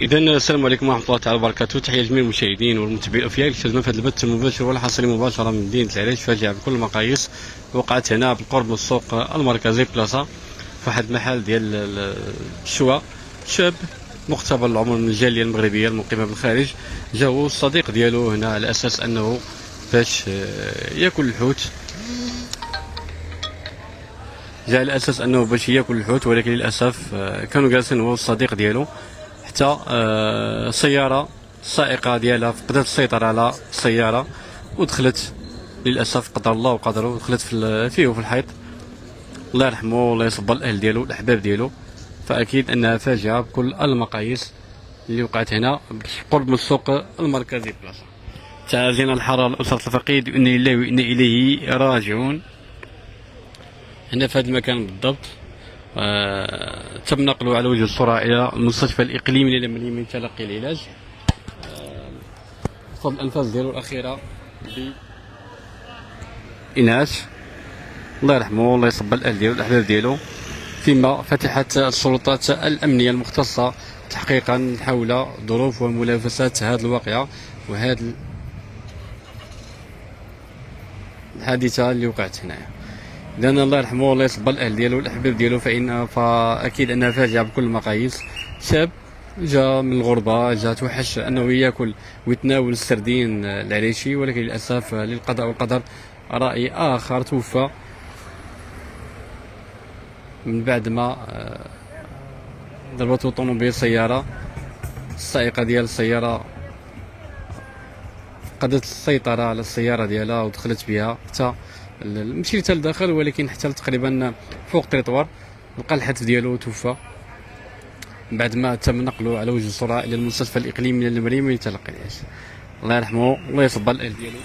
اذا السلام عليكم ورحمه الله تعالى وبركاته. تحيه لجميع المشاهدين والمتابعين الافياء اللي كتابعونا في هذا البث المباشر والحصري مباشره من مدينه العريش. فاجعه بكل المقاييس وقعت هنا بالقرب من السوق المركزي بلاصه، في واحد المحل ديال الشوا. شاب مقتبل العمر من الجاليه المغربيه المقيمه بالخارج، جاو الصديق ديالو هنا على اساس انه باش ياكل الحوت. جاء على اساس انه باش ياكل الحوت، ولكن للاسف كانوا جالسين هو والصديق ديالو حتى سياره السائقه ديالها فقدت السيطره على السياره ودخلت للاسف قدر الله وقدره، دخلت فيه في الحيط. الله يرحمه والله يصبر الاهل ديالو الاحباب ديالو. فاكيد انها فاجعه بكل المقاييس اللي وقعت هنا قرب من السوق المركزي بلاصه. تعازينا الحراره الاسره الفقيد، وانا لله وانا اليه راجعون. هنا في هذا المكان بالضبط تم نقله على وجه السرعه الى المستشفى الاقليمي للمني من تلقي العلاج. صوب الانفاس ديالو الاخيره بانعاش. الله يرحمه والله يصبر الاهل ديالو الاحباب ديالو. فيما فتحت السلطات الامنيه المختصه تحقيقا حول ظروف وملابسات هذه الواقعه وهذه الحادثه اللي وقعت هنايا. اذا الله يرحمه والله يصبر الاهل ديالو والاحباب ديالو. فاكيد انها فاجعه بكل المقاييس. شاب جا من الغربه، جا توحش انه ياكل ويتناول السردين العريشي، ولكن للاسف للقضاء والقدر راي اخر توفى من بعد ما ضربته طوموبيل سياره. السائقه ديال السياره فقدت السيطره على السياره ديالها ودخلت بها حتى ماشي حتى لداخل، ولكن حتى تقريبا فوق التريطوار. لقى الحتف ديالو توفى بعد ما تم نقله على وجه السرعه الى المستشفى الاقليمي للمريم لتلقي العلاج. الله يرحمه والله يصبر الاهل ديالو.